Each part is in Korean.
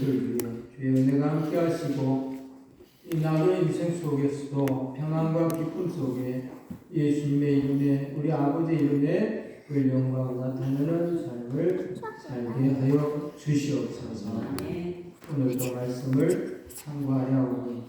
저희들 위해 주의 은혜가 함께 하시고 이 나그네 인생 속에서도 평안과 기쁨 속에 예수님의 이름에 우리 아버지 이름에 그 영광 나타내는 삶을 살게 하여 주시옵소서. 오늘도 말씀을 참고하려 하오니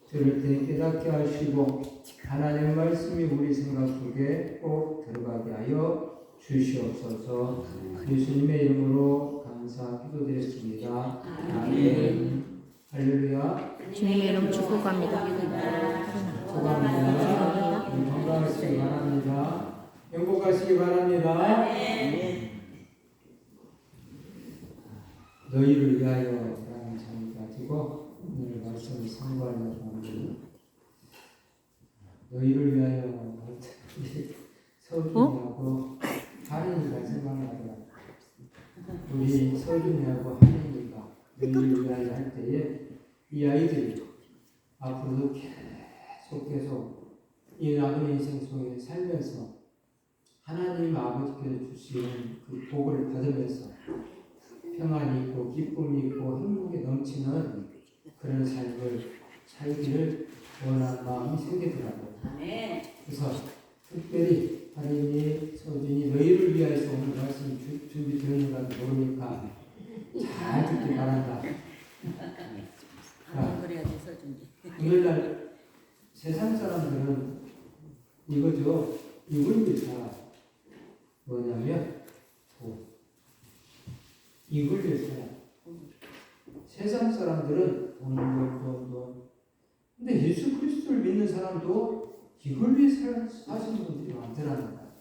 들을 때 깨닫게 하시고 하나님의 말씀이 우리 생각 속에 꼭 들어가게 하여 주시옵소서. 예수님의 이름으로 감사 기도드렸습니다. 아멘. 할렐루야. 주님의 이름 축복합니다. 축복합니다. 건강하시기 바랍니다. 행복하시기 바랍니다. 너희를 위하여 라는 제목을 가지고 오늘 말씀을 선고하려고 합니다. 너희를 위하여 서준이하고 하린이가 생각나더라. 우리 서준이하고 하린이가 너희를 위하여 할 때에 이 아이들이 앞으로도 계속 이 나그네 인생 속에 살면서 하나님 아버지께서 주시는 그 복을 받으면서 평안이 있고 기쁨이 있고 행복이 넘치는 그런 삶을 살기를 원하는 마음이 생기더라고요. 그래서 특별히 하나님이 서준이 너희를 위해서 오늘 말씀 준비되었는가 모르니까 잘 듣기 바란다. 오늘날 세상 사람들은 이거죠. 이걸 위해서 뭐냐면 이걸 위해서야. 세상 사람들은 돈. 근데 예수 그리스도를 믿는 사람도 이걸 위해 사시는 분들이 많더라는 거야.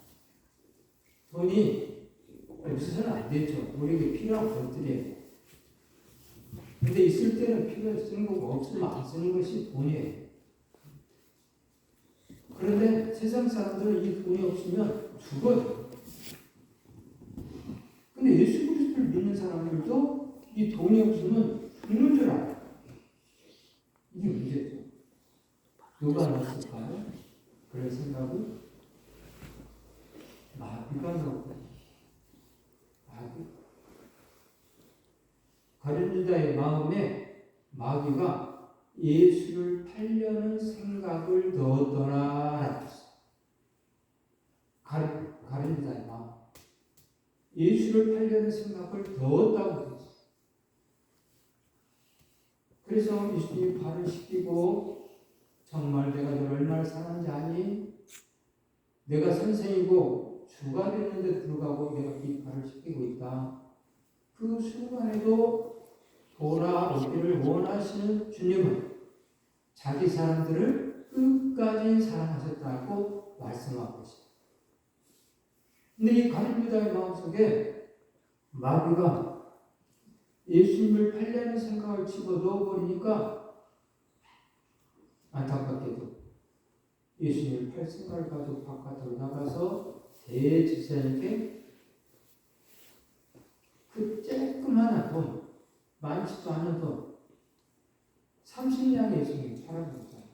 돈이 없어서는 안 되죠. 우리에게 필요한 것들이에요. 근데 있을 때는 필요해 쓰는 거고 없으면 안 쓰는 것이 돈이에요. 그런데 세상 사람들은 이 돈이 없으면 죽어요. 근데 예수 그리스도를 믿는 사람들도 이 돈이 없으면 죽는 줄 알아요. 이게 문제죠. 누가 넣었을까요? 그런 생각은 마귀가 넣었고 가룟 유다의 마음에 마귀가 예수를 팔려는 생각을 넣었더라. 가룟 유다의 마음. 예수를 팔려는 생각을 넣었다고 했어요. 그래서 예수님이 발을 씻기고 정말 내가 널 얼마나 사랑하는지 아니? 내가 선생이고 주가 됐는데 불구하고 내가 이 발을 씻기고 있다. 그 순간에도 돌아오기를 원하시는 주님은 자기 사람들을 끝까지 사랑하셨다고 말씀하고 있습니다. 근데 이 가룟 유다의 마음속에 마귀가 예수님을 팔려는 생각을 집어넣어버리니까 안타깝게도 예수님을 팔 생각을 가지고 바깥으로 나가서 대제사장에게 그 쬐끄만한 돈, 많지도 않은 돈, 30냥의 예수님이 팔아버렸잖아요.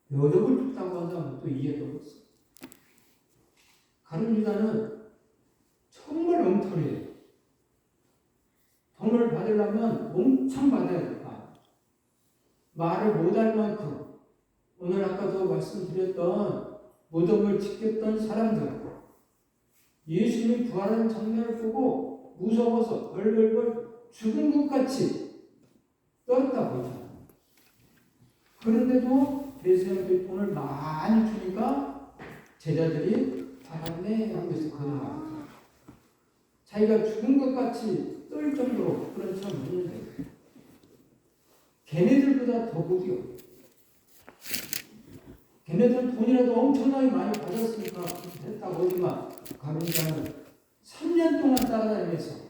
몇 억을 줬다고 한다면 또 이해도 없어. 가룟 유다는 정말 엉터리예요. 돈을 받으려면 몽창 받아야 될까? 말을 못할 만큼 오늘 아까도 말씀드렸던 무덤을 지켰던 사람들 예수님이 부활하는 장면을 보고 무서워서 벌벌벌 죽은 것 같이 떨었다 보잖아요. 그런데도 대세형들이 돈을 많이 주니까 제자들이 받았네 하면서 거짓말. 자기가 죽은 것 같이 떨 정도로 그런 처음을 했는데 걔네들보다 더 못이요. 걔네들은 돈이라도 엄청나게 많이 받았으니까 했다고 하지만 가룟 유다는 3년 동안 따라다니면서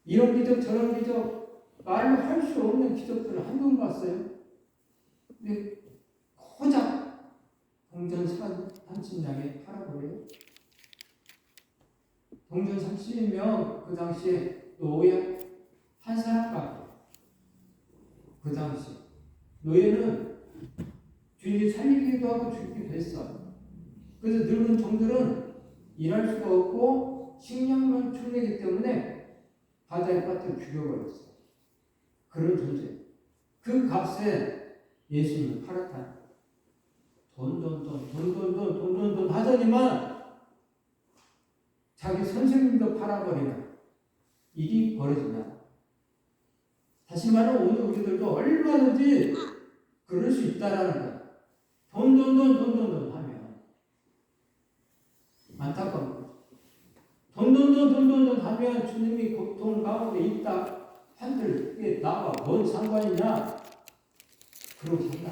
이런 기적 저런 기적 말로 할 수 없는 기적들을 한두 번 봤어요. 근데 고작 동전 30냥에 팔아버려요. 동전 30명 그 당시에 노예 한 사람밖에. 그 당시 노예는 주인이 살리기도 하고 죽기도 했어. 그래서 늙은 종들은 일할 수가 없고 식량만 축내기 아파트를 죽여버렸어요. 그런 존재. 그 값에 예수님을 팔았다. 돈 하더니만 자기 선생님도 팔아버리는 일이 벌어진다. 다시 말하면 오늘 우리들도 얼마든지 그럴 수 있다라는 거야. 돈 하면 안타까운 거죠. 돈 하면 주님이 고통 가운데 있다 한들 그게 나와 뭔 상관이냐? 그러고 산다.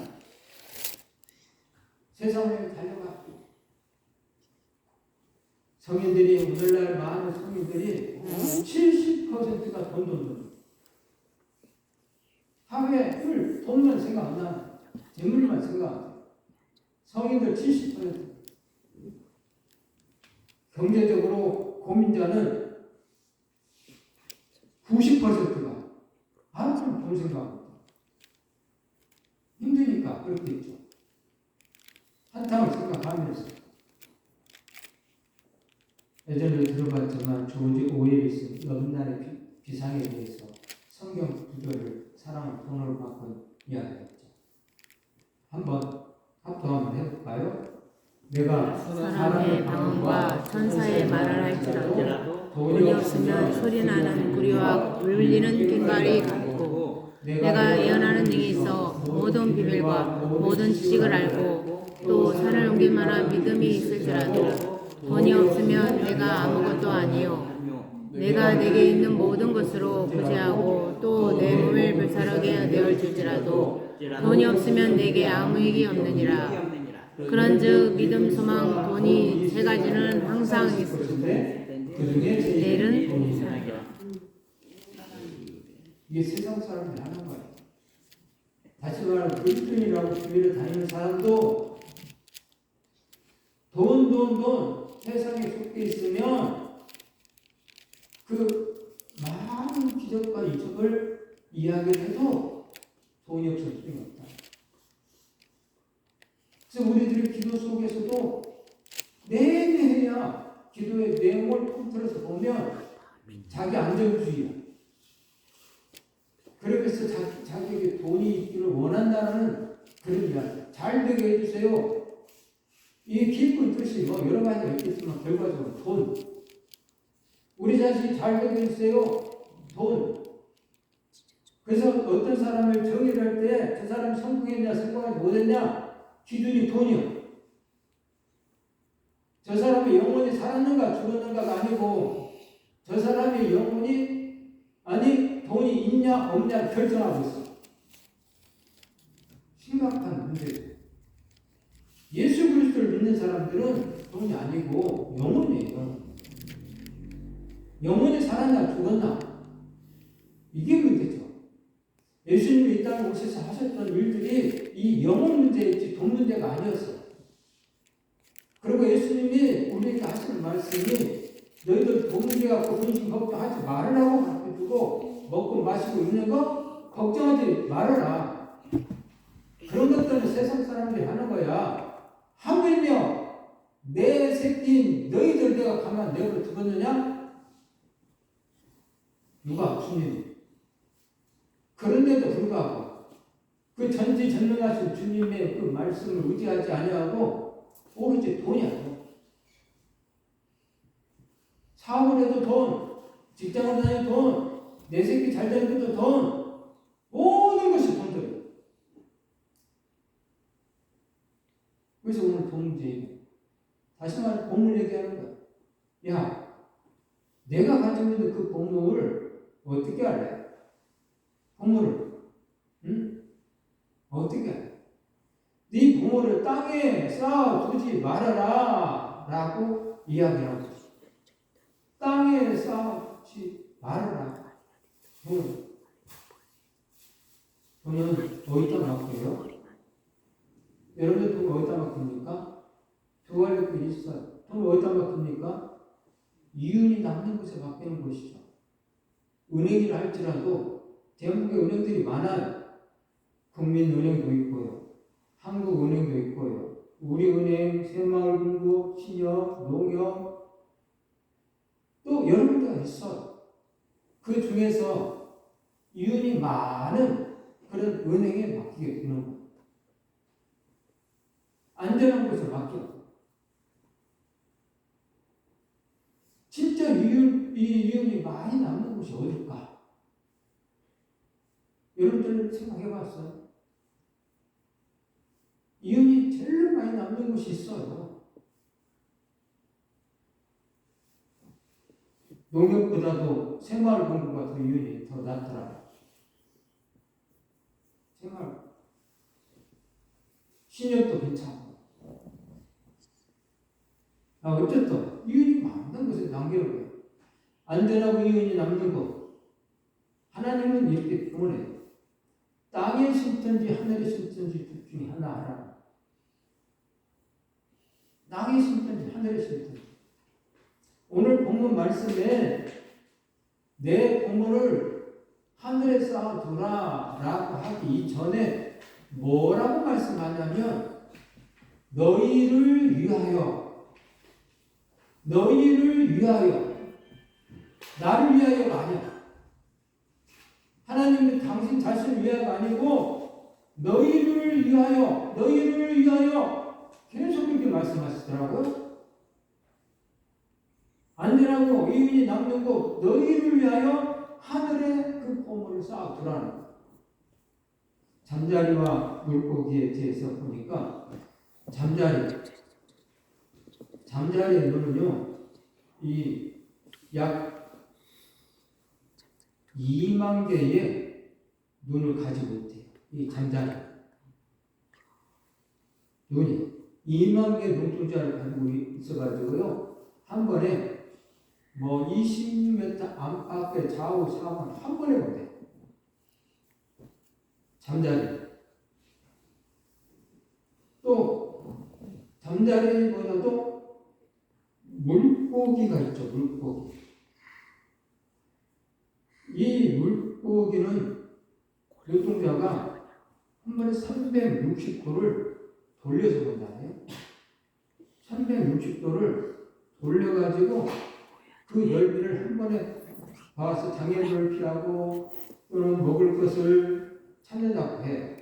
세상에 달려가. 성인들이 오늘날 많은 성인들이 70%가 돈. 하루에 돈만 생각 안 나요. 재물만 생각 안 나요. 성인들 70%. 경제적으로 고민자는 90%가 하루는 돈 생각합니다. 힘드니까 그렇게 있죠. 한탕을 생각하면서. 예전에 들어봤지만 조지 오웰리스 넘날의 비상에 대해서 성경 구절을 사랑을 돈으로 바꾼 이야기했죠. 한번 합동 한번 해볼까요? 내가 사람의 방언과 천사의 말을 할지라도 돈이 없으면 소리나는 구리와 울리는 꽹과리 같고 내가 예언하는 능이 있어 모든 비밀과 모든 지식을 알고 또 산을 옮길 만한 믿음이 있을지라도 돈이 없으면 내가 아무것도 아니요 내가 내게 있는 모든 것으로 부재하고 또 내 몸을 불사르게 내어줄지라도 돈이 없으면 내게 아무 이익이 없느니라. 그런즉 믿음, 소망, 돈이 세 가지는 항상 있으시되 내일은 이상하리라. 이게 세상 사람들이 하는 거예요. 다시 말하면 그리스도인이라고 교회를 다니는 사람도 돈 세상에 속해 있으면 그 많은 기적과 이적을 이야기해도 돈이 없을 수는 없다. 그래서 우리들의 기도 속에서도 내내해야 기도의 내용을 통틀어서 보면 자기 안정주의야. 그러면서 자기에게 돈이 있기를 원한다는 그런 이야기. 잘 되게 해주세요. 이 깊은 뜻이 뭐 여러 가지가 있겠지만 결과적으로 돈. 우리 자식이 잘 되게 해주세요. 돈. 그래서 어떤 사람을 정의를 할 때 저 사람이 성공했냐 성공하지 못했냐 기준이 돈이요. 저 사람이 영혼이 살았는가 죽었는가가 아니고 저 사람이 영혼이 아니 돈이 있냐 없냐 결정하고 있어. 심각한 문제죠. 예수 그리스도를 믿는 사람들은 돈이 아니고 영혼이에요. 영혼이 살았나 죽었나 이게 문제죠. 예수님이 이 땅에 오셔서 하셨던 일들이 이 영혼 문제였지 돈 문제가 아니었어요. 그리고 예수님이 우리에게 하시는 말씀이 너희들 돈 문제 갖고 근심 걱정하지 말으라고 가르쳐주고 먹고 마시고 있는 거 걱정하지 말아라. 그런 것들은 세상 사람들이 하는 거야. 하물며 내 새끼인 너희들 내가 가만 내버려 두겠느냐? 누가? 주님. 그런데도 불구하고 그 전지전능하신 주님의 그 말씀을 의지하지 아니하고 오로지 돈이야. 사업을 해도 돈, 직장을 다녀도 돈, 내 새끼 잘 다니도 돈, 모든 것이 돈들이에요. 그래서 오늘 돈 문제 다시 말해 보물 얘기하는 거야. 야, 내가 가지고 있는 그 보물을 어떻게 할래? 보물을, 응? 어떻게 할래? 네 보물을 땅에 쌓아두지 말아라 라고 이야기하고 있어. 땅에 쌓지 말아라. 돈은 어디다 맡겨요? 여러분 돈 어디다 맡깁니까? 두 가지 그 있어요. 돈 어디다 맡깁니까? 이윤이 남는 곳에 맡기는 것이죠. 은행이라 할지라도 대한민국에 은행들이 많아요. 국민은행도 있고요. 한국은행도 있고요. 우리은행, 새마을금고, 신협, 농협 또 여러 군데가 있어요. 그 중에서 이윤이 많은 그런 은행에 맡기게 되는 거예요. 안전한 곳에 맡겨. 진짜 이윤이 많이 남는 곳이 어딜까? 여러분들 생각해 봤어요? 이윤이 제일 많이 남는 곳이 있어요. 농협보다도 생활공부가 더 이윤이 더 낫더라. 신협도 괜찮고. 어쨌든 이윤이 많은 곳에 남기는 거예요. 안전하고 이윤이 남는 것. 하나님은 이렇게 표현해요. 땅에 심든지 하늘에 심든지 둘 중에 하나 하라. 땅에 심든지 하늘에 심든지. 오늘 본문 말씀에 내 보물을 하늘에 쌓아두라 라고 하기 이전에 뭐라고 말씀하냐면 너희를 위하여 나를 위하여가 아니야. 하나님은 당신 자신을 위하여가 아니고 너희를 위하여 계속 이렇게 말씀하시더라고요. 안전하고 이윤이 남는 곳 너희를 위하여 하늘에 그 보물을 쌓아두라는 거예요. 잠자리와 물고기에 대해서 보니까 잠자리의 눈은요 약 2만 개의 눈을 가지고 있대요. 이 잠자리 눈이 2만 개의 눈동자를 가지고 있어가지고요 한 번에 20m 안팎의 좌우 사방을 한 번에 본대요. 잠자리. 또 잠자리보다도 물고기가 있죠. 물고기. 이 물고기는 눈동자가 한 번에 360도를 돌려서 본다네요. 360도를 돌려가지고 그 열기를 한 번에 봐서 장애물을 피하고 또는 먹을 것을 찾는다고 해요.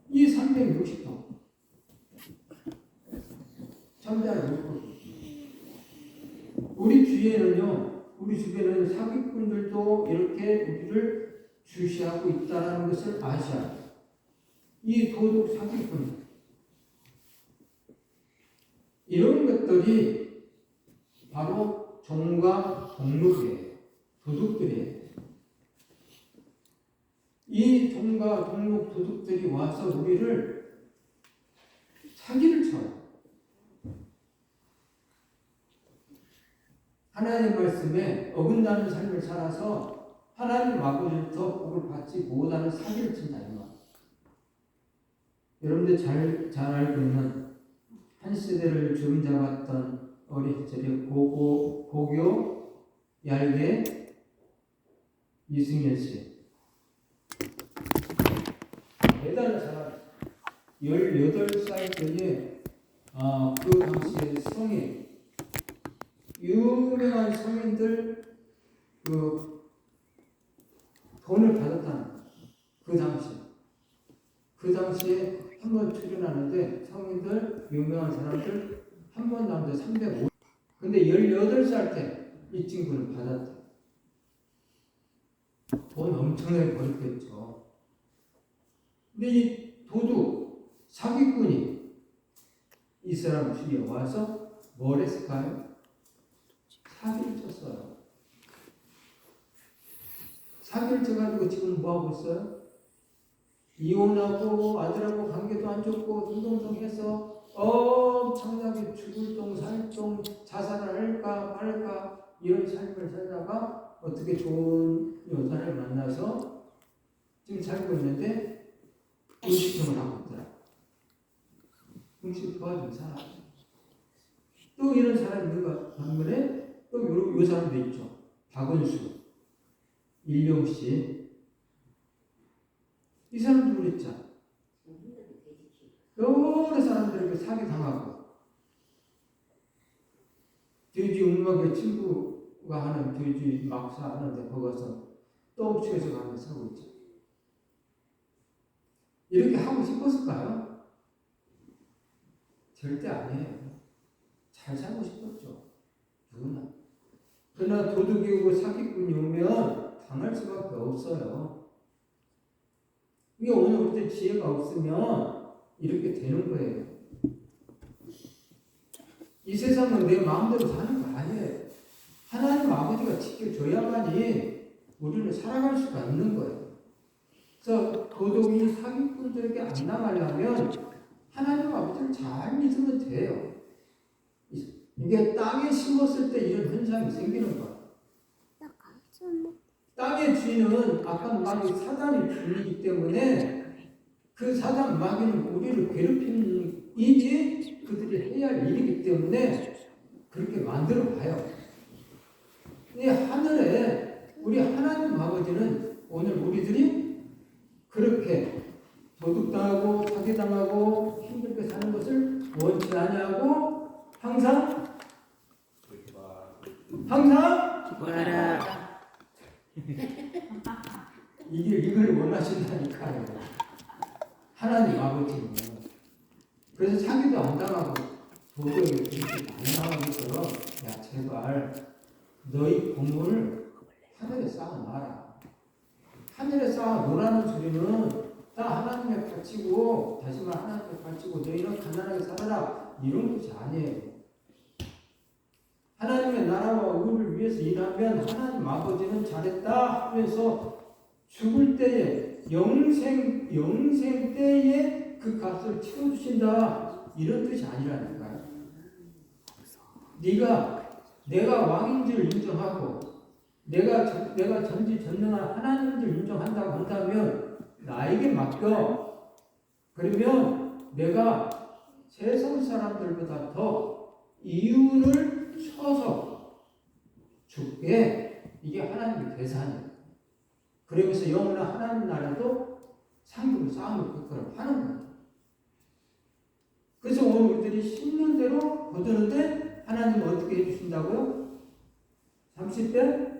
이 360도 잠자리 물고기. 우리 주변에는 사기꾼들도 이렇게 우리를 주시하고 있다는 것을 아셔야 해요. 이 도둑 사기꾼 이런 것들이 바로 종과 동록이에요. 도둑들이에요. 이 종과 동록 도둑들이 와서 우리를 사기를 쳐요. 하나님 말씀에 어긋나는 삶을 살아서 하나님 아버지부터 복을 받지 못하는 사기를 친다 이 말. 여러분들 잘 알고 있는 한 세대를 주름잡았던 어린 시절의 고교 얄개 이승현 씨. 대단한 사람. 18살 때에 그 당시에 성인 유명한 성인들 돈을 받았다는 그 당시에 한 번 출연하는데 성인들 유명한 사람들 한 번 나오는데 350. 근데 18살 때 이 친구는 받았대. 돈 엄청나게 벌었겠죠. 근데 이 도둑 사기꾼이 이 사람 주위에 와서 뭘 했을까요? 사기를 쳤어요. 사기를 쳐가지고 지금 뭐하고 있어요? 이혼하고 아들하고 관계도 안 좋고 등등등 해서 엄청나게 죽을 똥 살똥 자살을 할까 말까 이런 삶을 살다가 어떻게 좋은 여자를 만나서 지금 살고 있는데 음식점을 하고 있더라. 음식 도와준 사람. 또 이런 사람이 있는가 반면에 또 요 사람도 있죠. 박은수, 일용씨. 이 사람도 그랬죠. 여러 사람들에게 사기당하고 돼지 음악의 친구 하는 교주의 막사 하는데 거기서 똥치에서 가면 사고 있죠. 이렇게 하고 싶었을까요? 절대 아니에요. 잘 살고 싶었죠. 누구나. 그러나 도둑이고 사기꾼이 오면 당할 수밖에 없어요. 이게 오늘 우리들 지혜가 없으면 이렇게 되는 거예요. 이 세상은 내 마음대로 사는 거 아니에요. 하나님 아버지가 지켜줘야만이 우리는 살아갈 수가 있는 거예요. 그래서 도둑이 사기꾼들에게 안 당하려면 하나님 아버지를 잘 믿으면 돼요. 이게 땅에 심었을 때 이런 현상이 생기는 거예요. 땅의 주인은 아까 마귀 사단이 주인이기 때문에 그 사단 마귀는 우리를 괴롭히는 일이 그들이 해야 할 일이기 때문에 그렇게 만들어 봐요. 이 하늘에 우리 하나님 아버지는 오늘 우리들이 그렇게 도둑당하고 사기당하고 힘들게 사는 것을 원치 아니하고 항상 죽어라. 이걸 원하신다니까요. 하나님 아버지는. 그래서 사기도 안 당하고 도둑이 그렇게 많이 당하겠어. 야 제발 너희 본문을 하늘에 쌓아놔라. 하늘에 쌓아놓으라는 소리는 다 하나님에 바치고 다시 말 하나님에 바치고 너희는 가난하게 살아라 이런 것이 아니에요. 하나님의 나라와 의를 위해서 일하면 하나님 아버지는 잘했다 하면서 죽을 때에 영생 때에 그 값을 치러주신다 이런 뜻이 아니라니까요. 내가 왕인 줄 인정하고 내가 전지전능한 하나님인 줄 인정한다고 한다면 나에게 맡겨. 그러면 내가 세상 사람들보다 더 이윤을 쳐서 죽게 이게 하나님의 계산이에요. 그러면서 영원한 하나님 나라도 상급을 쌓아놓을 것처럼 하는 거예요. 그래서 오늘 우리들이 심는 대로 거두는데 하나님은 어떻게 해주신다고요? 30배?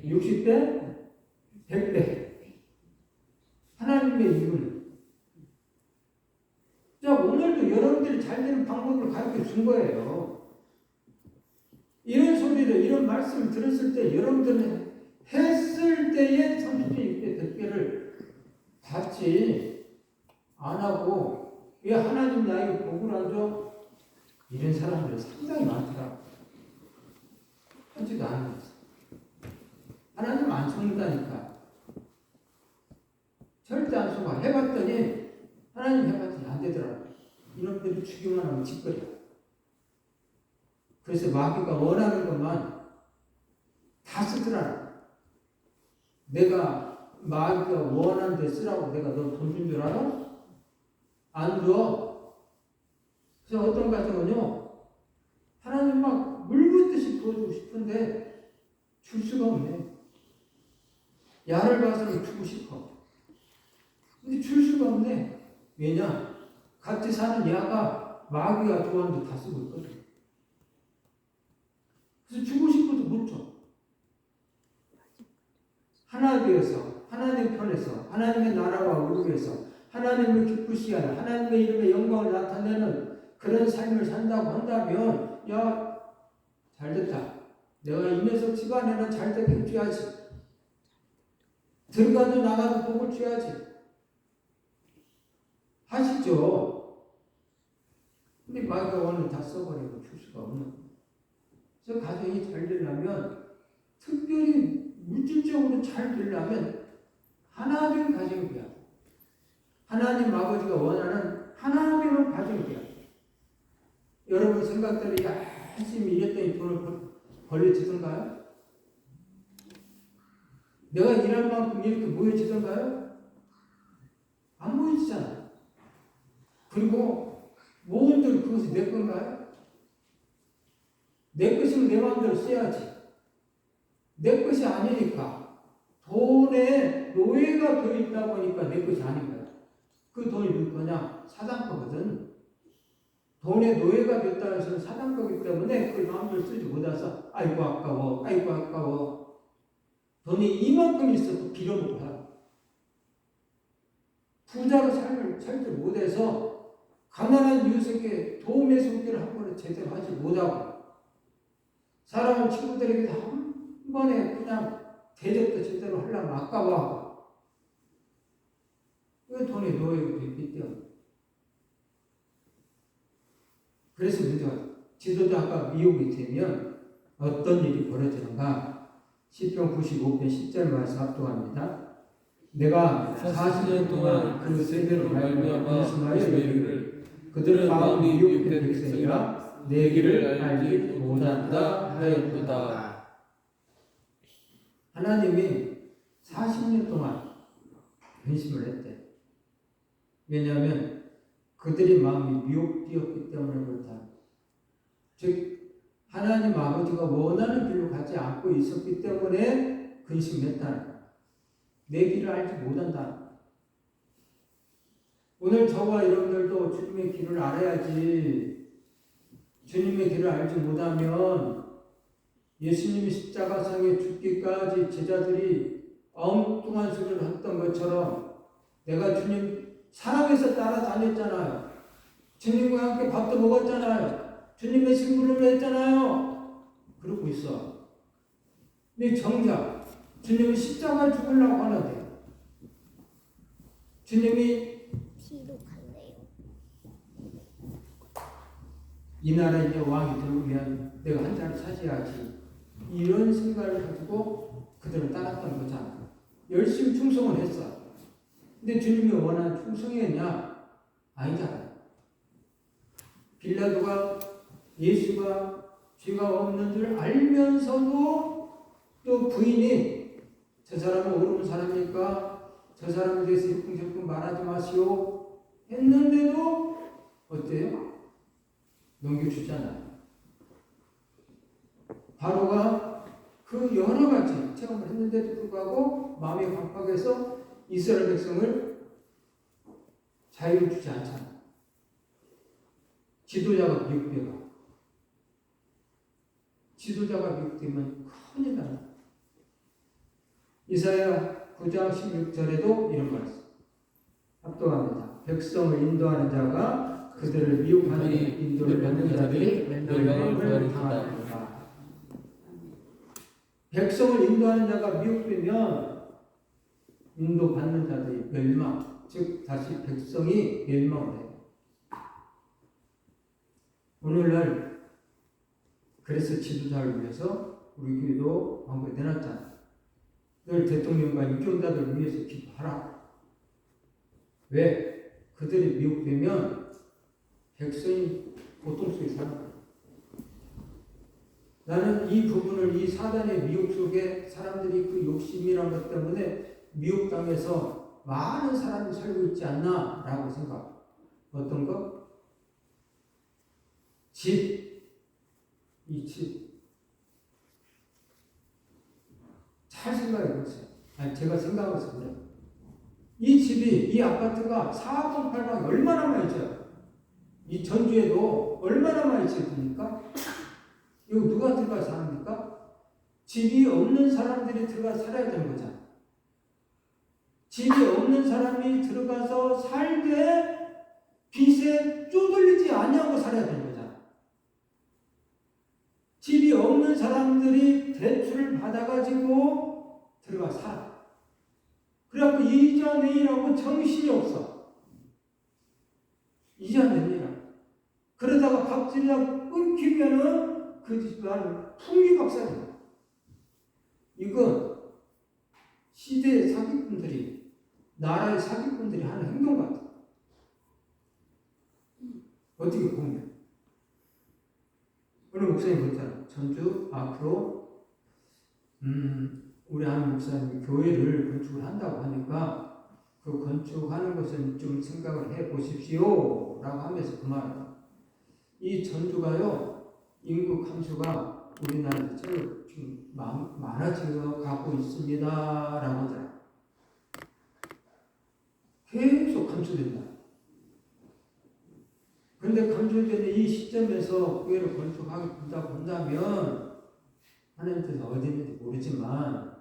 60배? 100배. 하나님의 이윤. 자, 오늘도 여러분들이 잘 되는 방법을 가르쳐 준 거예요. 이런 소리를, 이런 말씀을 들었을 때 여러분들은 했을 때에 30배, 60배, 100배를 받지 안 하고 왜 하나님 나에게 복을 안 줘? 이런 사람들이 상당히 많더라고요. 하지도 않은 거지. 하나님 안 속는다니까. 절대 안 속아. 해봤더니 하나님 해봤더니 안 되더라고요. 이놈들이 죽기만 하면 짓거려. 그래서 마귀가 원하는 것만 다 쓰더라. 내가 마귀가 원하는 데 쓰라고 내가 너 돈 준 줄 알아? 안 줘. 그래서 어떤 가정은요, 하나님 막 물붓듯이 부어주고 싶은데 줄 수가 없네. 야를 봐서는 주고 싶어. 근데 줄 수가 없네. 왜냐? 같이 사는 야가 마귀가 좋아하는 데 다 쓰고 있거든. 그래서 주고 싶어도 못 줘. 하나 되어서, 하나님 편에서, 하나님의 나라와 의를 위해서, 하나님을 기쁘시게 하는, 하나님의 이름의 영광을 나타내는 그런 삶을 산다고 한다면, 야, 잘됐다. 내가 이 녀석 집안에는 잘되게 해줘야지. 들어가도 나가도 복을 줘야지. 하시죠. 근데 마귀가 오늘 다 써버리고 줄 수가 없는 거예요. 그래서 가정이 잘 되려면, 특별히 물질적으로 잘 되려면 하나님 가정이 돼야 돼. 하나님 아버지가 원하는 하나님의 가정이 돼야 돼. 여러분 생각대로 열심히 일했더니 돈을 벌려지던가요? 내가 일할 만큼 이렇게 모여지던가요? 안 모여지잖아요. 그리고 모험들 그것이 내 건가요? 내 것이면 내 마음대로 써야지. 내 것이 아니니까 돈에 노예가 되어 있다 보니까 내 것이 아닌 거야. 그 돈이 누구 거냐? 사장 거거든. 돈의 노예가 됐다는 것은 사단 거기 때문에 그 마음을 쓰지 못해서 아이고 아까워, 아이고 아까워. 돈이 이만큼 있어도 빌어먹고 살아. 부자로 살지 못해서 가난한 이웃에게 도움의 손길을 한 번에 제대로 하지 못하고 사랑하는 친구들에게도 한 번에 그냥 대접도 제대로 하려면 아까워하고 왜 돈의 노예가 됐기 때문에. 그래서 문제가 지도자가 미혹이 되면 어떤 일이 벌어지는가. 시편 95편 10절 말씀 합독합니다. 내가 40년 동안 그 세대로 말미암아 말씀하여 이르기를 그들은 마음이 미혹된 백성이라 내 길을 알지 못한다 하였도다. 하나님이 40년 동안 변심을 했대. 왜냐하면 그들의 마음이 미혹되었기 때문에 그렇다. 즉 하나님 아버지가 원하는 길로 가지 않고 있었기 때문에 근심했다는 거야. 내 길을 알지 못한다. 오늘 저와 여러분들도 주님의 길을 알아야지. 주님의 길을 알지 못하면 예수님이 십자가상에 죽기까지 제자들이 엉뚱한 소리를 했던 것처럼 내가 주님 사랑해서 따라다녔잖아요. 주님과 함께 밥도 먹었잖아요. 주님의 심부름을 했잖아요. 그러고 있어. 근데 정작 주님이 십자가를 죽으려고 하는데 주님이 이 나라에 이제 왕이 들어오면 내가 한 자리 차지해야지. 이런 생각을 가지고 그들을 따랐던 거잖아. 열심히 충성을 했어. 근데 주님이 원하는 충성이었냐? 아니잖아. 빌라도가 예수가 죄가 없는 줄 알면서도 또 부인이 저 사람은 어려운 사람이니까 저 사람에 대해서 일풍절풍 말하지 마시오 했는데도 어때요? 넘겨주잖아요. 바로가 그 여러 가지 체험을 했는데도 불구하고 마음이 강팍해서 이스라엘 백성을 자유를 주지 않잖아. 지도자가 미혹되가. 지도자가 미혹되면 큰일 난다. 이사야 9장 16절에도 이런 말씀 합독합니다. 백성을 인도하는 자가 그들을 미혹하는 인도를 받는 자들이 멸망을 당하리라. 백성을 인도하는 자가 미혹되면 인도받는 자들이 멸망, 즉 다시 백성이 멸망을 해요. 오늘날 그래서 지도자를 위해서 우리 교회도 광고에 내놨잖아. 늘 대통령과 유권자들을 위해서 기도하라. 왜? 그들이 미혹되면 백성이 고통 속에 사는 거야. 나는 이 부분을 이 사단의 미혹 속에 사람들이 그 욕심이란 것 때문에 미혹당해서 많은 사람이 살고 있지 않나 라고 생각해. 어떤 거? 집. 이 집. 잘 생각해 보세요. 아니, 제가 생각해서 그래요. 이 집이, 이 아파트가 4번, 8번 얼마나 많이 있어요? 이 전주에도 얼마나 많이 있습니까? 이거 누가 들어가 사합니까? 집이 없는 사람들이 들어가 살아야 되는 거잖아. 집이 없는 사람이 들어가서 살되 빚에 쪼들리지 아니하고 살아야 되는 거잖아. 집이 없는 사람들이 대출을 받아가지고 들어가 살아. 그래갖고 이자 내이라고 정신이 없어. 이자 내이라. 그러다가 갑질이나 끊기면은 그 집안 풍기박산이야. 이건 시대의 사기꾼들이, 나라의 사기꾼들이 하는 행동 같아. 어떻게 보면. 오늘 목사님 그랬잖아. 전주 앞으로 우리 한 목사님이 교회를 건축을 한다고 하니까 그 건축하는 것은 좀 생각을 해 보십시오 라고 하면서 그 말이야. 이 전주가요, 인구 감소가 우리나라에서 지금 많아져 가고 있습니다 라고 하더라. 계속 감소된다. 그런데 감출되는 이 시점에서 교회를 건축하게 된다고 본다면 하나님께서 어디 있는지 모르지만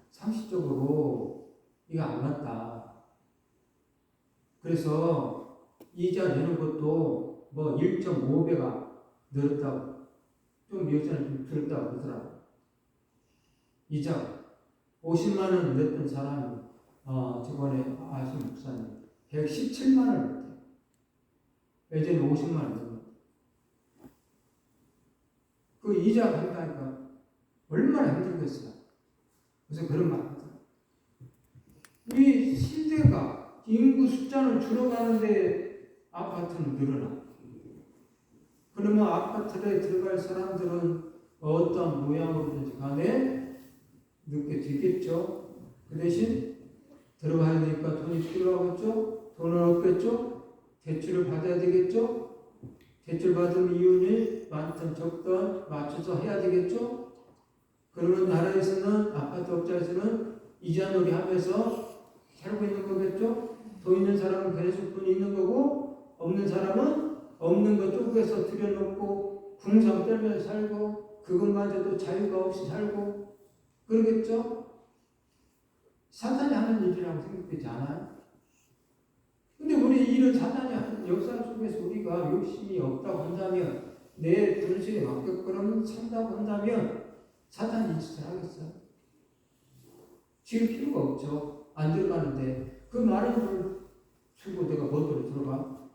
상식적으로 이거 안 맞다. 그래서 이자 내는 것도 뭐 1.5배가 늘었다고, 좀 예전에 좀 들었다고 그러더라고. 이자 50만 원 냈던 사람이 저번에 아신 목사님 117만 원 냈대요. 예전에 50만 원 냈는데 그 이자 간다니까 얼마나 힘들겠어요. 그래서 그런 말 하더라고요. 이 시대가 인구 숫자는 줄어가는데 아파트는 늘어나. 그러면 아파트에 들어갈 사람들은 어떤 모양으로든지 간에 늦게 되겠죠. 그 대신 들어가야 되니까 돈이 필요하겠죠. 돈은 없겠죠. 대출을 받아야 되겠죠. 대출 받은 이윤이 많든 적든 맞춰서 해야 되겠죠. 그러면 나라에서는 아파트 업자에서는 이자놀이 하면서 살고 있는 거겠죠. 돈 있는 사람은 계속 돈이 있는 거고 없는 사람은 없는 거 쪼개서 들여놓고 궁상 떨면서 살고 그것마저도 자유가 없이 살고 그러겠죠. 사탄이 하는 일이라고 생각되지 않아요? 근데 우리 이런 사탄이 하는 역사 속에서 우리가 욕심이 없다고 한다면 내 분수에 맞게끔 산다고 한다면 사탄이 이 짓을 하겠어요? 지금 필요가 없죠. 안 들어가는데 그 많은 걸 주고 내가 뭐로 들어가?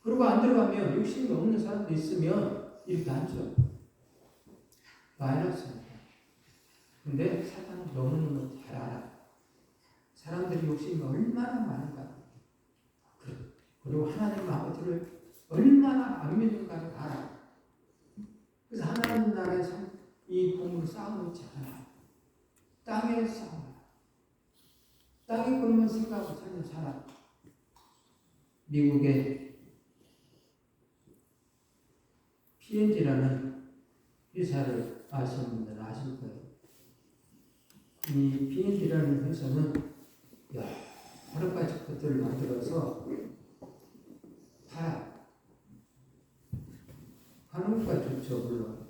그리고 안 들어가면 욕심이 없는 사람도 있으면 이렇게 하죠. 마이너스입니다. 근데 사탄은 너무너무 잘 알아. 사람들이 욕심이 얼마나 많은가. 그리고 하나님 아버지를 얼마나 안 믿는가를 알아. 그래서 하나님 나라에서 이 공을 쌓아놓지 않아. 땅에 쌓아. 땅에 것만 생각하고 사는 사람. 미국의 P&G라는 회사를 아시는 분들은 아실 거예요. 이 P&G라는 회사는 여러 가지 것들을 만들어서 팔아. 하는 것가 좋죠, 물론.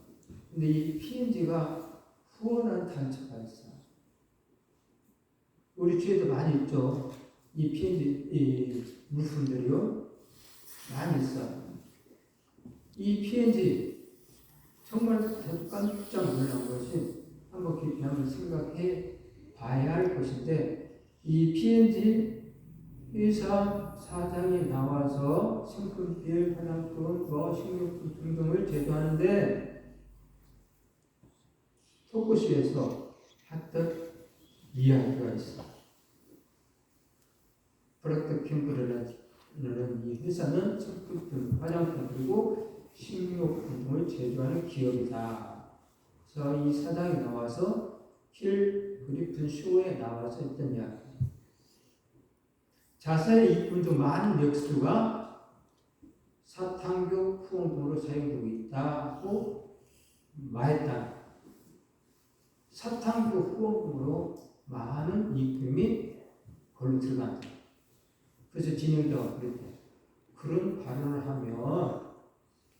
근데 이 P&G가 후원한 단체가 있어. 우리 주위에도 많이 있죠. 이 P&G 이 물품들이요. 많이 있어. 이 P&G 정말 깜짝 놀란 것이 한번 깊이 한번 생각해 봐야 할 것인데 이 P&G 회사 사장이 나와서 식품필, 화장품, 식료품 등등을 제조하는데 토크쇼에서 했던 이야기가 있어. 프로덕트 캠프라는 이 회사는 식품품, 화장품 그리고 식료품 등을 제조하는 기업이다. 그래서 이 사장이 나와서 킬 그리픈 쇼에 나와서 했던 이야기. 자사의 이익분 중 많은 역수가 사탕교 후원금으로 사용되고 있다고 말했다. 사탕교 후원금으로 많은 이익금이 걸로 들어간다. 그래서 진행자가 그랬대. 그런 발언을 하면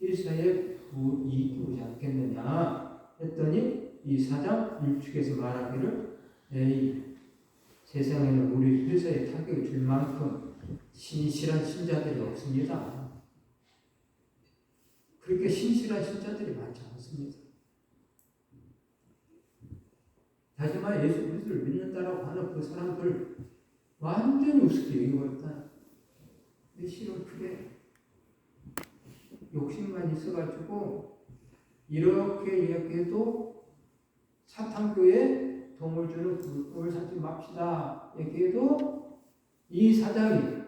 회사에 부이익이 오지 않겠느냐 했더니 이 사장 일축에서 말하기를 에이, 세상에는 우리 회사에 타격을 줄 만큼 신실한 신자들이 없습니다. 그렇게 신실한 신자들이 많지 않습니다. 다시 말해 예수 그리스도를 믿는다라고 하는 그 사람들 완전히 우습게 여겨버렸다. 근데 실은 그래. 욕심만 있어가지고 이렇게 이야기해도 사탕교에 도움을 주는 물품을 찾지 맙시다. 얘기해도 이 사장이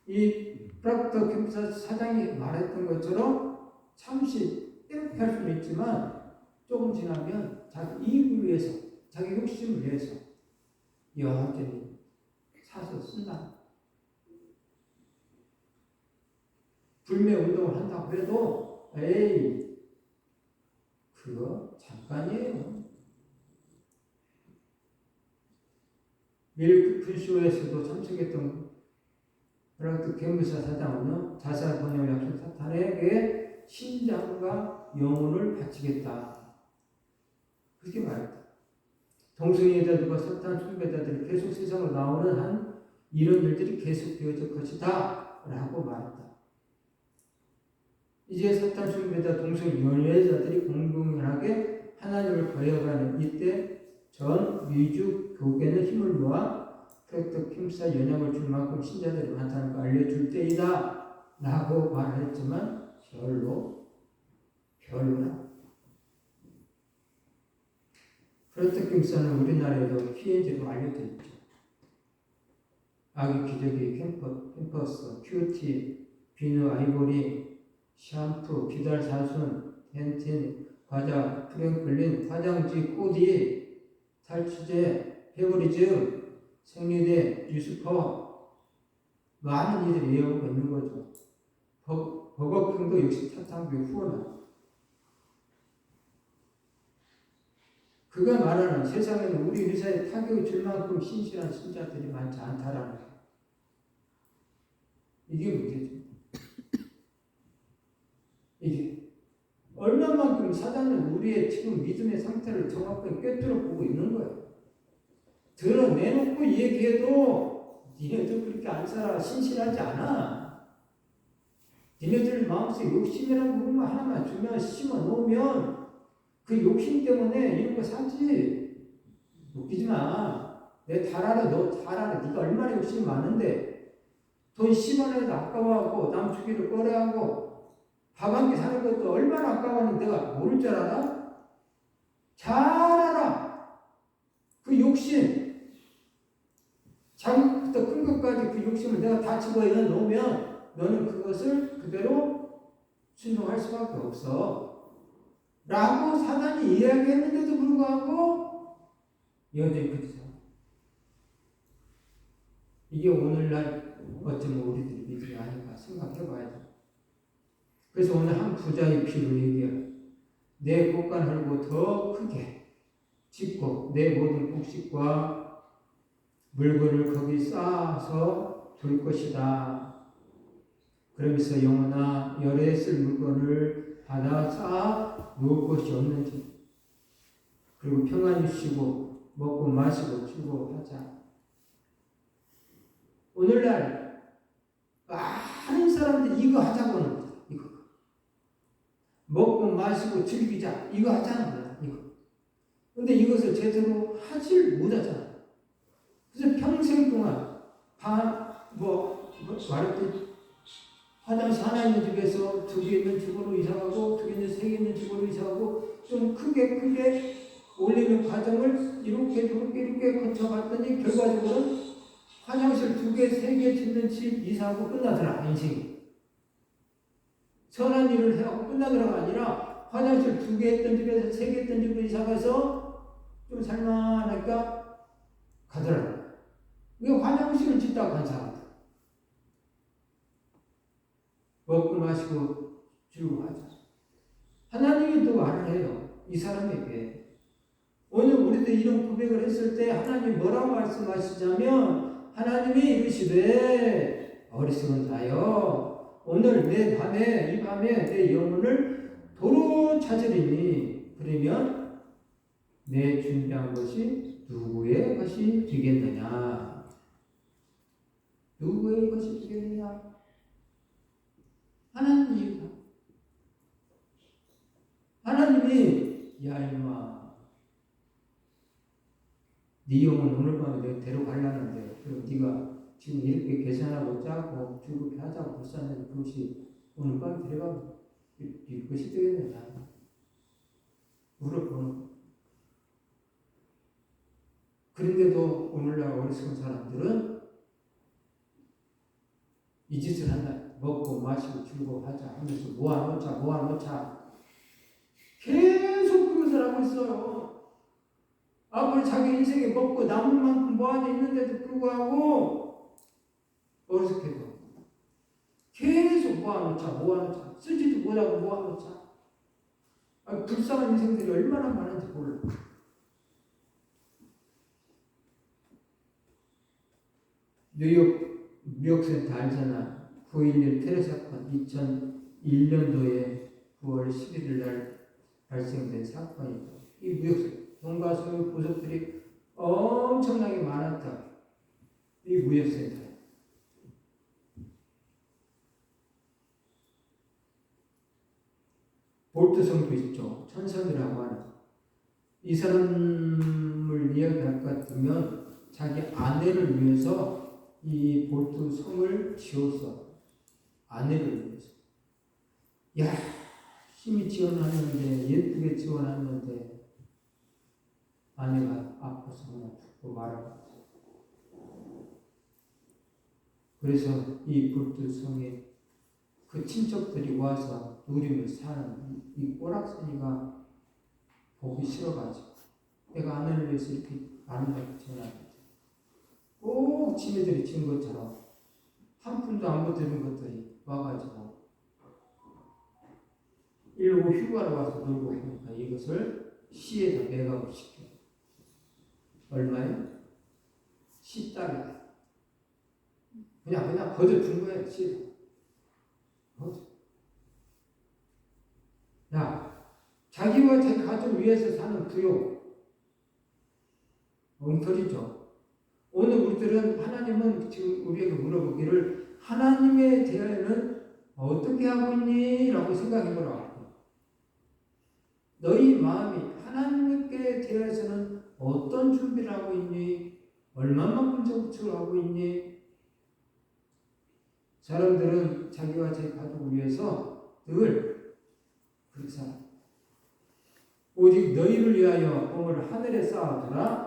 이 프로덕트 캠프 사장이 말했던 것처럼 잠시 이렇게 할 수는 있지만 조금 지나면 자기 이익을 위해서 자기 욕심을 위해서 여전히 사서 쓴다. 불매 운동을 한다고 해도 에이 그거 잠깐이에요. 밀크쇼에서도 참석했던 그리고 개무사 사장은요, 자살 번영을 약속 사탄에게 심장과 영혼을 바치겠다. 그렇게 말했다. 동성애자들과 사탄 숭배자들이 계속 세상으로 나오는 한 이런 일들이 계속 되어질 것이다 라고 말했다. 이제 사탄 숭배자 동성연애자들이 공공연하게 하나님을 버려가는 이때 전 미주 교계는 힘을 모아 획득 힘싸 영향을 줄 만큼 신자들이 많다는 걸 알려줄 때이다 라고 말을 했지만 별로나 프로텍 김사는 우리나라에도 피해자로 알려져 있죠. 아기 기저귀, 캠퍼스, 큐티, 비누, 아이보리, 샴푸, 비달 사순, 덴틴, 과자, 프랭클린, 화장지, 코디, 탈취제, 페브리즈, 생리대, 뉴스퍼 많은 이들이 외우고 있는 거죠. 버거킹도 역시 타탕비 후원합니다. 그가 말하는 세상에는 우리 의사에 타격을 줄 만큼 신실한 신자들이 많지 않다라는 거예요. 이게 문제죠. 이게 얼마만큼 사단은 우리의 지금 믿음의 상태를 정확하게 꿰뚫어 보고 있는 거예요. 드러내놓고 얘기해도 니네들 그렇게 안 살아 신실하지 않아. 니네들 마음속에 욕심이라는 부분만 하나만 주면 심어 놓으면 그 욕심 때문에 이런 거 사지. 웃기지 마. 내 잘 알아. 너 잘 알아. 네가 얼마나 욕심이 많은데 돈 10원에도 아까워하고 남 주기를 꺼려하고 밥 한 끼 사는 것도 얼마나 아까워하는데 내가 모를 줄 알아? 잘 알아. 그 욕심 작은부터 큰 것까지 그 욕심을 내가 다 집어넣어 놓으면 너는 그것을 그대로 순종할 수밖에 없어. 라고 사단이 이야기했는데도 불구하고 여전히 그렇게 살아. 이게 오늘날 어쩌면 우리들의 믿음이 아닌가 생각해봐야죠. 그래서 오늘 한 부자의 피로 얘기해요. 내 곳간 헐고 더 크게 짓고 내 모든 곡식과 물건을 거기 쌓아서 둘 것이다. 그러면서 영혼아 열에 쓸 물건을 받아 쌓아 놓을 것이 없는지 그리고 평안히 쉬고 먹고 마시고 즐거워하자. 오늘날 많은 사람들이 이거 하자고 하는 거야. 이거 먹고 마시고 즐기자 이거 하자는 거야. 이거. 근데 이것을 제대로 하질 못하잖아. 그래서 평생 동안 말했듯이 화장실 하나 있는 집에서 2개 있는 집으로 이사가고 2개 있는 3개 있는 집으로 이사가고 좀 크게 올리는 과정을 이렇게 거쳐갔더니 결과적으로는 화장실 2개, 3개 짓는 집 이사하고 끝나더라 인생이. 선한 일을 해하고 끝나더라가 아니라 화장실 2개 있던 집에서 3개 있던 집으로 이사가서 좀 살만하니까 가더라. 이게 화장실을 짓다고 간 사람. 먹고 마시고 즐거워하자. 하나님이 또 말을 해요. 이 사람에게. 오늘 우리도 이런 고백을 했을 때 하나님이 뭐라고 말씀하시자면 하나님이 이르시되 어리석은 자여 오늘 이 밤에 내 영혼을 도로 찾으리니 그러면 내 준비한 것이 누구의 것이 되겠느냐? 누구의 것이 되겠느냐? 하나님입니다. 하나님이 야 이놈아 네 영혼 오늘 밤에 내가 데려가려는데 그럼 네가 지금 이렇게 계산하고 짜고 즐겁게 하자고 불쌍한 그것이 오늘 밤에 데려가면 이것이 되겠느냐? 물어보는. 그런데도 오늘날 어리석은 사람들은 이 짓을 한다. 먹고 마시고 즐거워하자 하면서 모아놓자 계속 그것을 하고 있어요. 아무리 자기 인생에 먹고 남을 만큼 모아져 있는데도 불구하고 어리석게도 계속 모아놓자 쓰지도 못하고 모아놓자. 불쌍한 인생들이 얼마나 많은지 몰라. 뉴욕 무역센터 알잖아. 9.11 테러 사건 2001년도에 9월 11일 날 발생된 사건이고, 이 무역센터 동가소유 보석들이 엄청나게 많았다. 이 무역센터. 볼트성도 있죠. 천성이라고 하는. 이 사람을 이야기할 것 같으면 자기 아내를 위해서 이 볼트성을 지었어. 아내를 위해서. 열심히 지원하는데, 예쁘게 지원하는데 아내가 아파서 그냥 죽고 말아버렸어. 그래서 이 볼트성에 그 친척들이 와서 누리며 사는 이 꼬락서니가 보기 싫어가지고, 내가 아내를 위해서 이렇게 아름답게 지어놨는데 꼭 지네들이 지은 것처럼 한 푼도 안 보태는 것들이 와가지고 일부 휴가로 와서 놀고 하니까 이것을 시에다 매각을 시켜. 얼마에? 10달러. 그냥 거저 준 거야, 시에다. 자기와 자기 가족을 위해서 사는 부요. 엉터리죠. 오늘 우리들은 하나님은 지금 우리에게 물어보기를 하나님에 대하여는 어떻게 하고 있니? 라고 생각해보라. 너희 마음이 하나님께 대해서는 어떤 준비를 하고 있니? 얼마만큼 적극을 하고 있니? 사람들은 자기와 자기 가족을 위해서 늘 그렇게 살아. 오직 너희를 위하여 보물을 하늘에 쌓아두라.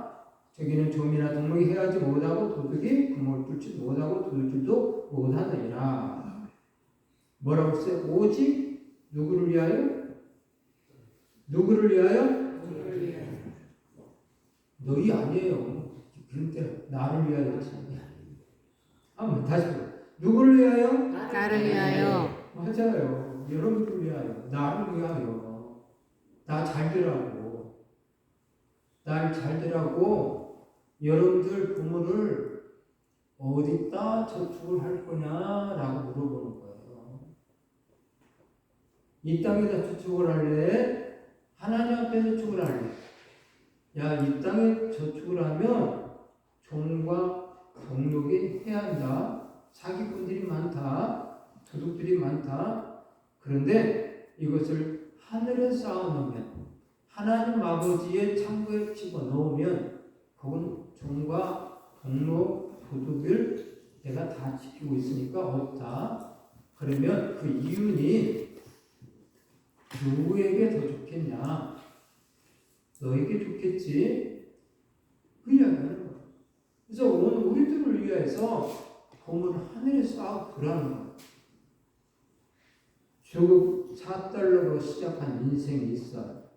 저기는 좀이나 동물이 해하지 못하고 도둑이 구멍을 뚫지 못하고 도둑 줄도 못하느니라. 뭐라고 써요? 오직 누구를 위하여? 누구를 위하여? 너희 아니에요. 그런데 나를 위하여지. 한번 다시 누구를 위하여? 나를 위하여. 맞아요. 여러분을 위하여. 나를 위하여. 나 잘되라고. 날 잘되라고 여러분들 부모를 어디다 저축을 할 거냐라고 물어보는 거예요. 이 땅에다 저축을 할래? 하나님 앞에 저축을 할래? 이 땅에 저축을 하면 종과 경력이 해야 한다. 사기꾼들이 많다. 도둑들이 많다. 그런데 이것을 하늘에 쌓아놓으면, 하나님 아버지의 창고에 집어넣으면 그건 종과 경로, 도둑을 내가 다 지키고 있으니까 없다. 그러면 그 이윤이 누구에게 더 좋겠냐? 너에게 좋겠지? 그 이야기하는 거예요. 그래서 오늘 우리들을 위해서 보물을 하늘에 쌓아두라는 거예요. 조금 4달러로 시작한 인생이 있어요.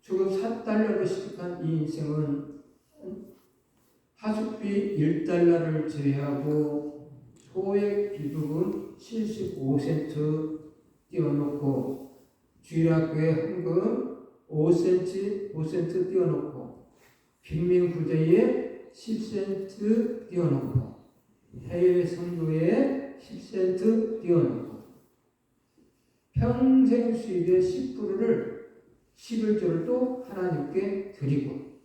조금 4달러로 시작한 이 인생은 하숙비 1달러를 제외하고 소액 비부금 75센트 띄워놓고 주일학교에 헌금 5센트 띄워놓고 빈민구제에 10센트 띄워놓고 해외 선교에 10센트 띄워놓고 평생 수입의 10%를 11조를 또 하나님께 드리고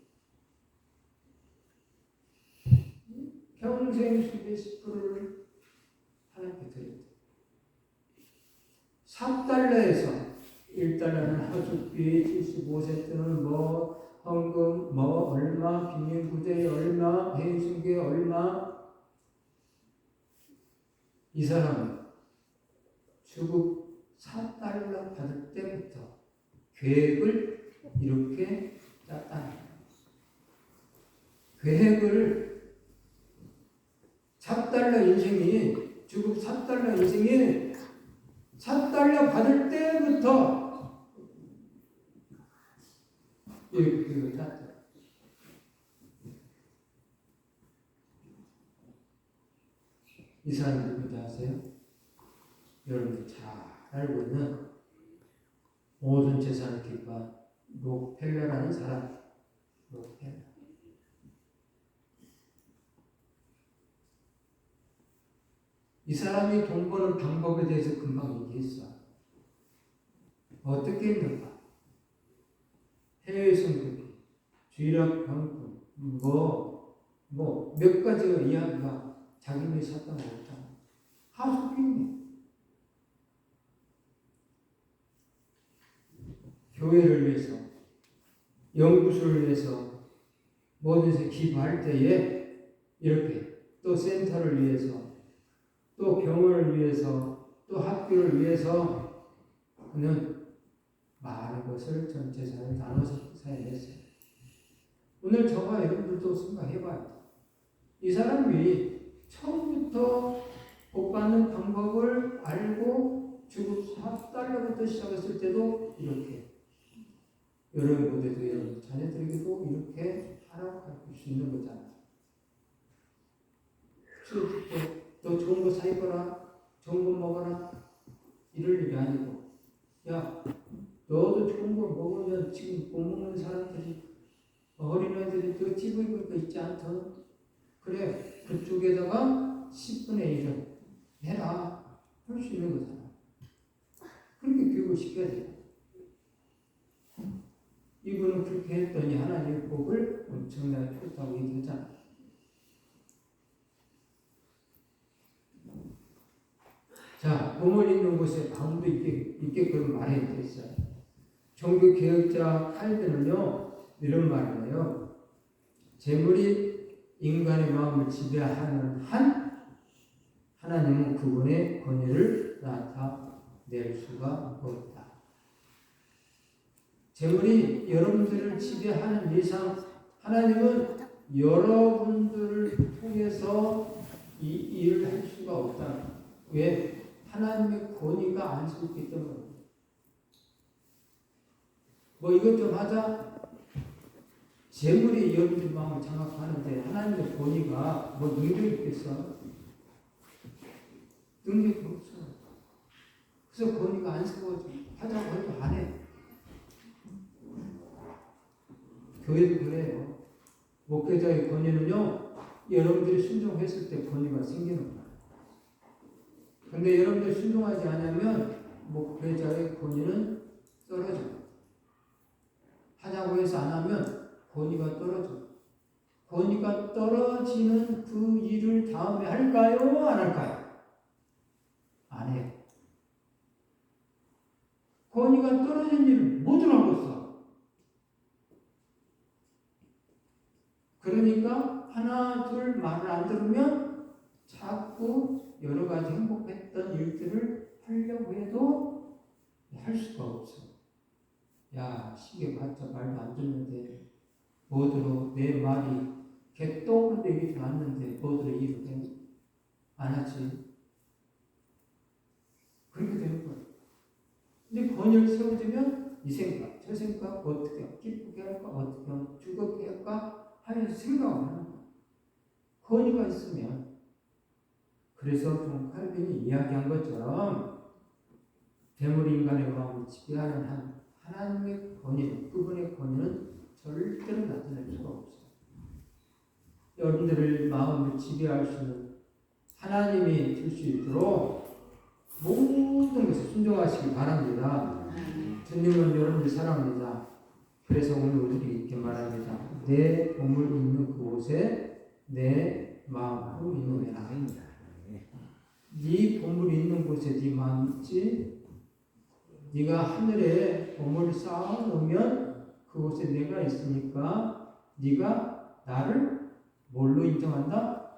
평생 수입의 10%를 하나님께 드리고 4달러에서 1달러는 하숙비, 75센트는 헌금, 얼마, 빈민구제에 얼마, 해외순교에 얼마. 이 사람은 주급 4달러 받을 때부터 계획을 이렇게 짰다는 거예요. 계획을 4달러 인생이, 주급 4달러 인생이 4달러 받을 때부터 이렇게 계획을 짰다. 이 사람이 누군지 아세요? 여러분들 잘 알고 있는 모든 재산을 기업한 록펠러라는 사람. 록펠러. 이 사람이 돈 버는 방법에 대해서 금방 얘기했어. 어떻게 했는가? 해외 성격이, 주일학 병금, 몇 가지가 이야기가 자기네 샀다고 했잖아. 하수빈이 교회를 위해서, 연구소를 위해서, 뭐든지 기부할 때에 이렇게 또 센터를 위해서, 또 병원을 위해서, 또 학교를 위해서 그는 많은 것을 전 재산을 나눠서 사용했어요. 오늘 저와 여러분들도 생각해봐요. 이 사람이 처음부터 복 받는 방법을 알고 주급 4달러부터 시작했을 때도 이렇게 여러분들도 여러분 자녀들에게도 이렇게 하라고 가르칠 수 있는 거잖아요. 너 좋은 거 사입어라, 좋은 거 먹어라 이럴 일이 아니고, 야 너도 좋은 거 먹으면 지금 못 먹는 사람들이 어린애들이 더 찝을 거 있지 않던, 그래 그쪽에다가 10분의 1을 해라 할 수 있는 거잖아. 그렇게 교육을 시켜야 돼요. 이분은 그렇게 했더니 하나님의 복을 엄청나게 줬다고 얘기하잖아. 자, 보물 있는 곳에 방도 있게끔 말해야겠어요. 종교 개혁자 칼빈은요 이런 말을 해요. 재물이 인간의 마음을 지배하는 한, 하나님은 그분의 권위를 나타낼 수가 없다. 재물이 여러분들을 지배하는 이상 하나님은 여러분들을 통해서 이 일을 할 수가 없다. 왜? 하나님의 권위가 안 섰기 때문에. 뭐 이것 좀 하자. 재물이 여러분들 마음을 장악하는데 하나님의 권위가 뭐 능력이 있겠어? 능력이 없어. 그래서 권위가 안 서고 하자고 해도 안 해. 교회도 그래요. 목회자의 권위는요, 여러분들이 순종했을 때 권위가 생기는 거예요. 근데 여러분들이 순종하지 않으면 목회자의 권위는 떨어져요. 하자고 해서 안 하면 권위가 떨어져요. 권위가 떨어지는 그 일을 다음에 할까요? 안 할까요? 안 해요. 권위가 떨어진 일을 모두 하고 있어. 그러니까 하나 둘 말을 안 들으면 자꾸 여러 가지 행복했던 일들을 하려고 해도 할 수가 없어. 야, 시계 봤자 말도 안 듣는데 뭐더러 내 말이 개똥으로 되기도 않는데 뭐더러 이렇게 안 하지. 그렇게 되는 거예요. 근데 권위를 세워주면 이 생각, 저 생각, 어떻게 기쁘게 할까, 어떻게 즐겁게 할까 하면서 생각을 하는 거예요. 권위가 있으면. 그래서 좀 칼빈이 이야기한 것처럼 대물이 인간의 마음을 지배하는 한 하나님의 권위는, 그분의 권위는 절대로 나타낼 수가 없어요. 여러분들의 마음을 지배할 수 있는 하나님이 줄 수 있도록 모든 것을 순종하시기 바랍니다. 주님은 여러분들 사랑합니다. 그래서 오늘 우리들이 이렇게 말합니다. 내 보물 있는 그곳에 내 마음으로 인도해라. 네 보물이 있는 곳에 네 마음이 있지. 네가 하늘에 보물을 쌓아놓으면 그곳에 내가 있으니까 네가 나를 뭘로 인정한다?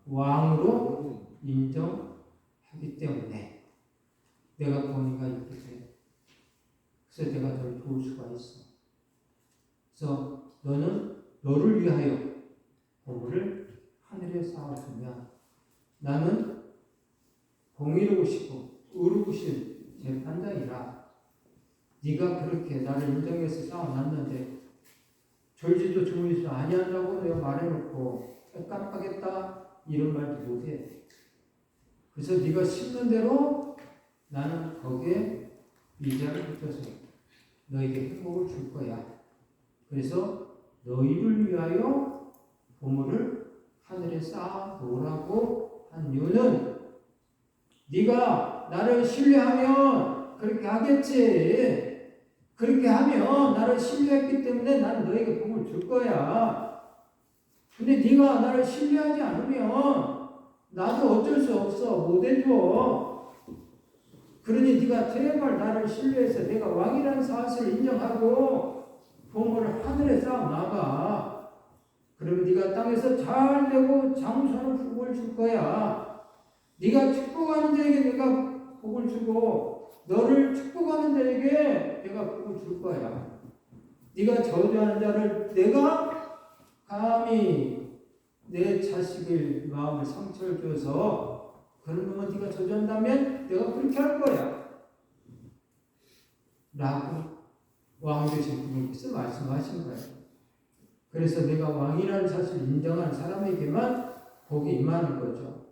왕으로 인정하기 때문에 내가 권위가 있게 돼. 그래서 내가 너를 도울 수가 있어. 그래서 너는 너를 위하여 보물을 하늘에 쌓아두면 나는 공의로우시고 의로우신 재판장이라. 네가 그렇게 나를 인정해서 쌓아놨는데 졸지도 주무지도 아니한다고 내가 말해놓고 깜빡했다 이런 말도 못해. 그래서 네가 심는 대로 나는 거기에 이자를 붙여서 너에게 행복을 줄 거야. 그래서 너희를 위하여 보물을 하늘에 쌓아 놓으라고 한 이유는 네가 나를 신뢰하면 그렇게 하겠지. 그렇게 하면 나를 신뢰했기 때문에 나는 너에게 복을 줄 거야. 근데 네가 나를 신뢰하지 않으면 나도 어쩔 수 없어. 못 해줘. 그러니 네가 제발 나를 신뢰해서 내가 왕이라는 사실을 인정하고 보물을 하늘에 쌓아 나가. 그러면 네가 땅에서 잘 되고 장수하는 복을 줄 거야. 네가 축복하는 자에게 내가 복을 주고 너를 축복하는 자에게 내가 복을 줄 거야. 네가 저주하는 자를 내가 감히 내 자식의 마음을 상처를 줘서 그런 놈은 네가 저주한다면 내가 그렇게 할 거야. 라고 왕 되신 분께서 말씀하신 거예요. 그래서 내가 왕이라는 사실을 인정한 사람에게만 복이 임하는 거죠.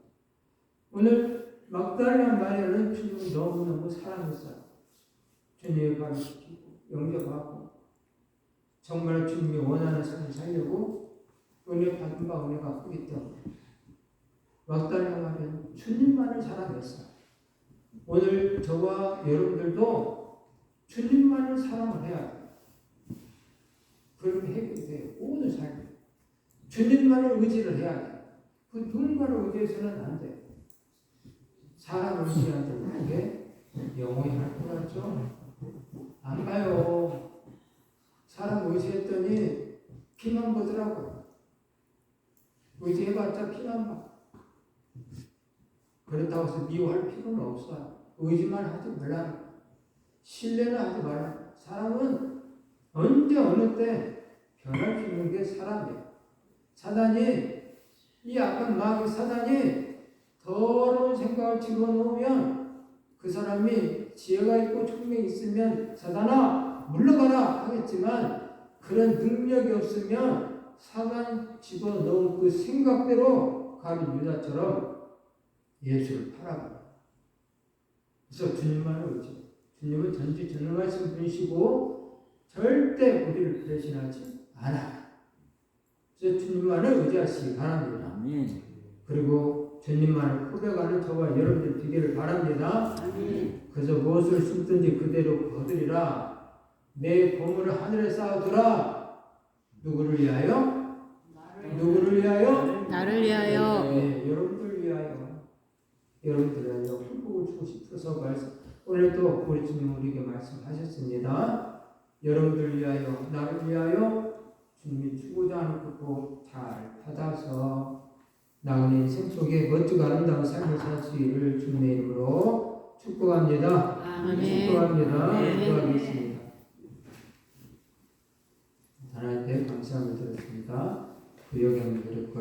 오늘 막달라 마리아는 주님을 너무너무 사랑했어요. 주님의 발을 지키고 영접하고 정말 주님이 원하는 삶을 살려고 은혜 받은 바 은혜가 크기 때문에 막달라 마리아는 주님만을 사랑했어요. 오늘 저와 여러분들도 주님만을 사랑을 해야 돼요. 그러면 해결이 돼요. 모든 삶이. 주님만을 의지를 해야 돼요. 그 누군가를 의지해서는 안 돼요. 사람 의지한테 그게 영원히 할 것 같죠? 안 가요. 사람 의지했더니 피만 보더라고요. 의지해봤자 피만 봐. 그렇다고 해서 미워할 필요는 없어요. 의지만 하지 말라. 신뢰는 하지 말라. 사람은 언제 어느 때 변할 수 있는 게 사람이에요. 사단이 이 악한 마귀 사단이 더러운 생각을 집어넣으면 그 사람이 지혜가 있고 총명이 있으면 사단아 물러가라 하겠지만 그런 능력이 없으면 사단 집어넣은 그 생각대로 가룟 유다처럼 예수를 팔아버려요. 그래서 주님만을 의지. 주님은 전지전능하신 분이시고 절대 우리를 배신하지 않아요. 그래서 주님만을 의지하시기 바랍니다. 아멘. 그리고 주님만을 고백하는 저와 여러분들 되기를 바랍니다. 아멘. 그래서 무엇을 심든지 그대로 거두리라. 내 보물을 하늘에 쌓아두라. 누구를 위하여? 누구를 위하여? 나를 위하여. 네, 여러분들 위하여. 여러분들 위하여 축복을 주고 싶어서 오늘도 우리 주님 우리에게 말씀하셨습니다. 여러분들 위하여, 나를 위하여 주님이 주고자 하는 그 잘 받아서 나은 인생 속에 멋지고 아름다운 삶을 살 수 있기를 주님의 이름으로 축복합니다. 아멘. 축복합니다. 아멘. 기도하겠습니다. 하나님께 감사함을 드렸습니다. 그 영향을 드렸고요.